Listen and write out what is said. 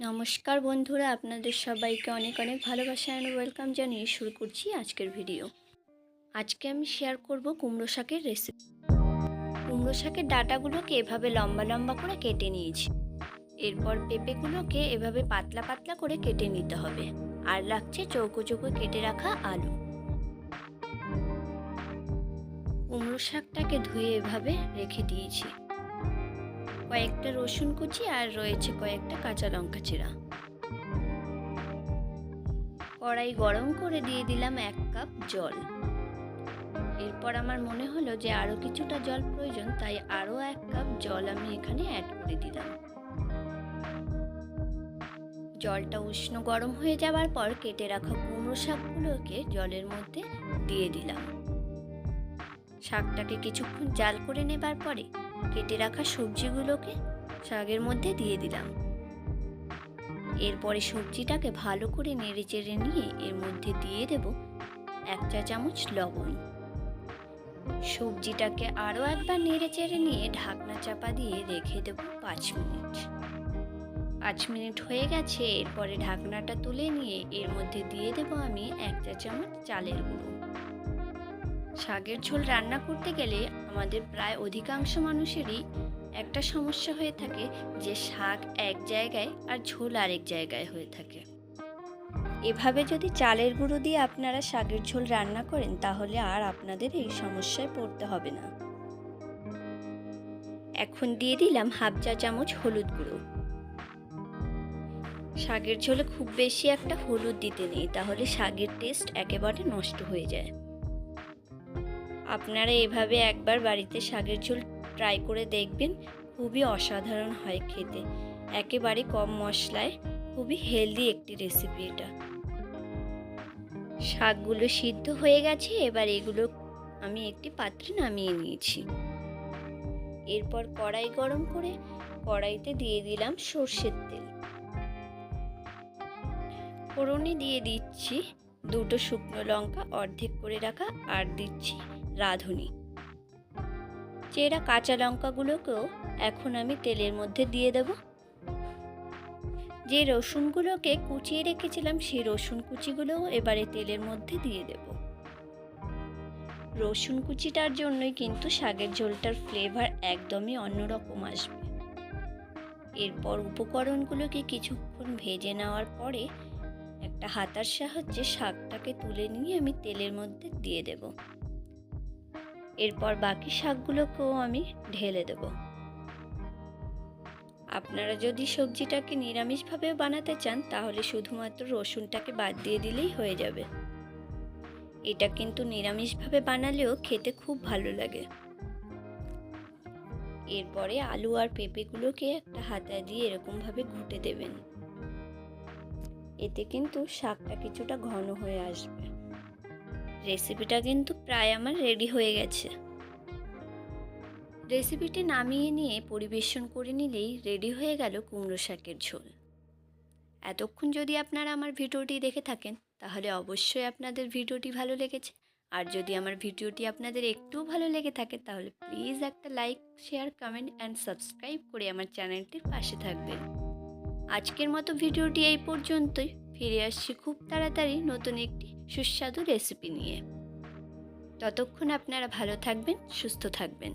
নমস্কার বন্ধুরা, আপনাদের সবাইকে অনেক অনেক ভালোবাসা অ্যান্ড ওয়েলকাম জানিয়ে শুরু করছি আজকের ভিডিও। আজকে আমি শেয়ার করব কুমড়ো শাকের রেসিপি। কুমড়ো শাকের ডাঁটাগুলোকে এভাবে লম্বা লম্বা করে কেটে নিয়েছি। এরপর পেঁপেগুলোকে এভাবে পাতলা পাতলা করে কেটে নিতে হবে। আর লাগছে চৌকো চৌকো কেটে রাখা আলু। কুমড়ো শাকটাকে ধুয়ে এভাবে রেখে দিয়েছি। কয়েকটা রসুন কুচি আর রয়েছে কয়েকটা কাঁচা লঙ্কা চিরা। কড়াই গরম করে দিয়ে দিলাম 1 কাপ জল। এরপর আমার মনে হলো যে আরও কিছুটা জল প্রয়োজন, তাই আরও 1 কাপ জল আমি এখানে অ্যাড করে দিলাম। জলটা উষ্ণ গরম হয়ে যাওয়ার পর কেটে রাখা কুমড়ো শাকগুলোকে জলের মধ্যে দিয়ে দিলাম। শাকটাকে কিছুক্ষণ জাল করে নেবার পরে কেটে রাখা সবজিগুলোকে শাকের মধ্যে দিয়ে দিলাম। এরপরে সবজিটাকে ভালো করে নেড়েচেড়ে নিয়ে এর মধ্যে দিয়ে দেব 1 চা চামচ লবণ। সবজিটাকে আরও একবার নেড়েচেড়ে নিয়ে ঢাকনা চাপা দিয়ে রেখে দেব 5 মিনিট। 5 মিনিট হয়ে গেছে। এরপরে ঢাকনাটা তুলে নিয়ে এর মধ্যে দিয়ে দেব আমি 1 চা চামচ চালের গুঁড়ো। শাকের ঝোল রান্না করতে গেলে আমাদের প্রায় অধিকাংশ মানুষেরই একটা সমস্যা হয়ে থাকে যে শাক এক জায়গায় আর ঝোল আরেক জায়গায় হয়ে থাকে। এভাবে যদি চালের গুঁড়ো দিয়ে আপনারা শাকের ঝোল রান্না করেন তাহলে আর আপনাদের এই সমস্যায় পড়তে হবে না। এখন দিয়ে দিলাম 1/2 চা চামচ হলুদ গুঁড়ো। শাকের ঝোলে খুব বেশি একটা হলুদ দিতে নেই, তাহলে শাকের টেস্ট একেবারে নষ্ট হয়ে যায়। আপনারা এভাবে একবার বাড়িতে শাকের ঝোল ট্রাই করে দেখবেন, খুবই অসাধারণ হয় খেতে। একেবারে কম মশলায় খুবই হেলদি একটি রেসিপি এটা। শাকগুলো সিদ্ধ হয়ে গেছে। এবার এগুলো আমি একটি পাত্রে নামিয়ে নিয়েছি। এরপর কড়াই গরম করে কড়াইতে দিয়ে দিলাম সর্ষের তেল। ফোড়নে দিয়ে দিচ্ছি 2টো শুকনো লঙ্কা অর্ধেক করে রাখা, আর দিচ্ছি রাঁধুনি। চেরা কাঁচা লঙ্কাগুলোকেও এখন আমি তেলের মধ্যে দিয়ে দেব। যে রসুনগুলোকে কুচিয়ে রেখেছিলাম সেই রসুন কুচিগুলোও এবারে তেলের মধ্যে দিয়ে দেব। রসুন কুচিটার জন্যই কিন্তু শাকের ঝোলটার ফ্লেভার একদমই অন্যরকম আসবে। এরপর উপকরণগুলোকে কিছুক্ষণ ভেজে নেওয়ার পরে একটা হাতার সাহায্যে শাকটাকে তুলে নিয়ে আমি তেলের মধ্যে দিয়ে দেব। এরপর বাকি শাকগুলোকেও আমি ঢেলে দেব। আপনারা যদি সবজিটাকে নিরামিষভাবে বানাতে চান তাহলে শুধুমাত্র রসুনটাকে বাদ দিয়ে দিলেই হয়ে যাবে। এটা কিন্তু নিরামিষভাবে বানালেও খেতে খুব ভালো লাগে। এরপরে আলু আর পেঁপেগুলোকে একটা হাতায় দিয়ে এরকমভাবে ঘুটে দেবেন। এতে কিন্তু শাকটা কিছুটা ঘন হয়ে আসবে। রেসিপিটা কিন্তু প্রায় আমার রেডি হয়ে গেছে। রেসিপিটি নামিয়ে নিয়ে পরিবেশন করে নিলেই রেডি হয়ে গেল কুমড়ো শাকের ঝোল। এতক্ষণ যদি আপনারা আমার ভিডিওটি দেখে থাকেন তাহলে অবশ্যই আপনাদের ভিডিওটি ভালো লেগেছে। আর যদি আমার ভিডিওটি আপনাদের একটুও ভালো লেগে থাকে তাহলে প্লিজ একটা like, share, comment and subscribe করে আমার চ্যানেলটির পাশে থাকবেন। আজকের মতো ভিডিওটি এই পর্যন্তই। ফিরে আসছি খুব তাড়াতাড়ি নতুন একটি সুস্বাদু রেসিপি নিয়ে। ততক্ষণ আপনারা ভালো থাকবেন, সুস্থ থাকবেন।